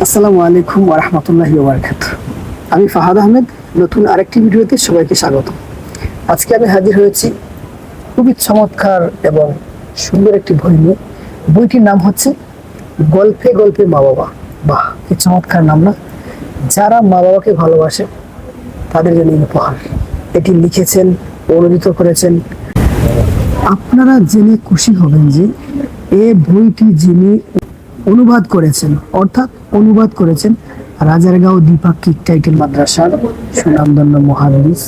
আসসালামু আলাইকুম ওয়া রাহমাতুল্লাহি ওয়া বারাকাতুহু। আমি ফাহাদ আহমেদ, নতুন আরেকটি ভিডিওতে সবাইকে স্বাগত। আজকে আমি হাজির হয়েছি খুবই চমৎকার এবং সুন্দর একটি বই নিয়ে। বইটির নাম হচ্ছে গল্পে গল্পে মা বাবা। বাহ, কি চমৎকার নাম না! যারা মা বাবাকে ভালোবাসে তাদের জন্য এই উপহার। এটি লিখেছেন, অনুদিত করেছেন। আপনারা জেনে খুশি হবেন যে এই বইটি যিনি অনুবাদ করেছেন, অর্থাৎ অনুবাদ করেছেন রাজারগাঁও দ্বিপাক্ষিক টাইটেল মাদ্রাসার সুনামধন্য মুহাদ্দিস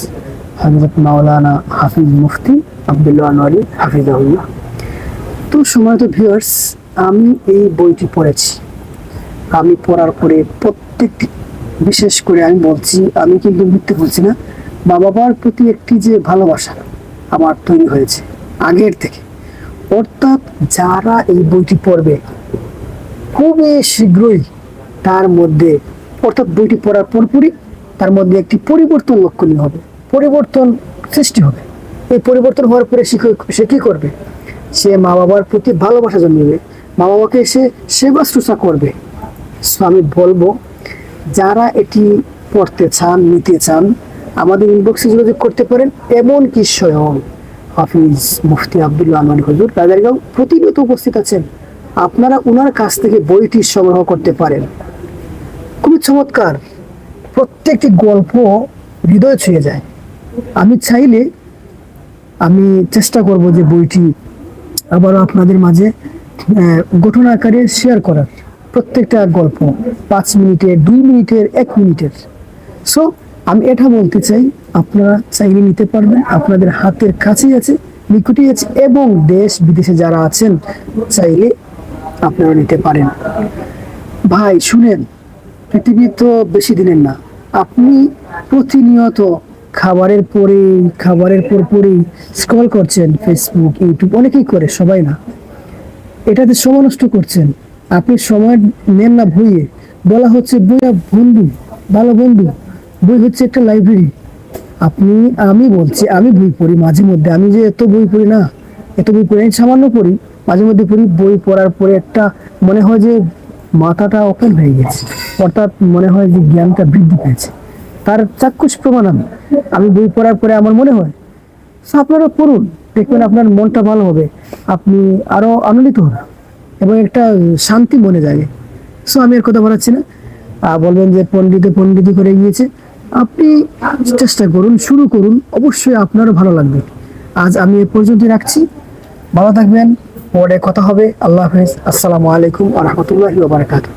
হযরত মাওলানা হাফিজ মুফতি আব্দুল্লাহ আনোয়ারী হাফিজাহুল্লাহ। তো সময়ত ভিউয়ার্স, আমি এই বইটি পড়েছি। আমি পড়ার পরে প্রত্যেকটি, বিশেষ করে আমি বলছি, আমি কিন্তু মিথ্যে বলছি না, মা বাবার প্রতি একটি যে ভালোবাসা আমার তৈরি হয়েছে আগের থেকে। অর্থাৎ যারা এই বইটি পড়বে খুবই শীঘ্রই তার মধ্যে, অর্থাৎ বইটি পড়ার পরপরই তার মধ্যে একটি পরিবর্তন লক্ষণীয় হবে, পরিবর্তন সৃষ্টি হবে। এই পরিবর্তন হওয়ার পরে সে কি করবে? সে মা বাবার প্রতি ভালোবাসা জন্মাবে, মা বাবাকে সে সেবা শুশ্রূষা করবে। সো আমি বলবো, যারা এটি পড়তে চান, নিতে চান, আমাদের ইনবক্সে যোগাযোগ করতে পারেন। এমনকি স্বয়ং হাফিজ মুফতি আব্দুল্লাহ আনোয়ারী হুজুর রাজারগাঁও প্রতিনিয়ত উপস্থিত আছেন। আপনারা ওনার কাছ থেকে বইটি সংগ্রহ করতে পারেন। খুবই চমৎকার, প্রত্যেকটি গল্প হৃদয় ছুঁয়ে যায়। আমি চাইলে আমি চেষ্টা করব যে বইটি আবারও আপনাদের মাঝে ঘটনা আকারে শেয়ার করার। প্রত্যেকটা গল্প 5 মিনিটের, 2 মিনিটের, 1 মিনিটের। সো আমি এটা বলতে চাই, আপনারা চাইলে নিতে পারবেন, আপনাদের হাতের কাছেই আছে, নিকটেই আছে, এবং দেশ বিদেশে যারা আছেন চাইলে আপনারা নিতে পারেন। ভাই শুনেন, পৃথিবী তো বেশি দিনের না। আপনি প্রতিনিয়ত খাবারের পর পরেই স্ক্রল করছেন, ফেসবুক, ইউটিউব, অনেকেই করে, সবাই না। এটাতে সময় নষ্ট করছেন। আপনি সময় নেন না বইয়ে। বলা হচ্ছে বই বন্ধু, ভালো বন্ধু। বই হচ্ছে একটা লাইব্রেরি। আমি বলছি, আমি বই পড়ি মাঝে মধ্যে। আমি যে এত বই পড়ি না, এত বই পড়ি, সামান্য পড়ি, মাঝে মধ্যে পড়ি। বই পড়ার পরে একটা মনে হয় যে মাথাটা ওপেন হয়ে গেছে, অর্থাৎ মনে হয় যে জ্ঞানটা বৃদ্ধি পেয়েছে। তার চাক্ষুষ প্রমাণ আমি বই পড়ার পরে আমার মনে হয়। আপনারা পড়ুন, দেখবেন আপনার মনটা ভালো হবে, আপনি আরো আনন্দিত হবেন এবং একটা শান্তি মনে যায়। সো আমি এর কথা বলাচ্ছি না। বলবেন যে পণ্ডিতি করে গিয়েছে। আপনি চেষ্টা করুন, শুরু করুন, অবশ্যই আপনারও ভালো লাগবে। আজ আমি এ পর্যন্ত রাখছি। ভালো থাকবেন, পরে কথা হবে। আল্লাহ হাফেজ। আসসালামু আলাইকুম ওয়া রাহমাতুল্লাহি ওয়া বারাকাতুহু।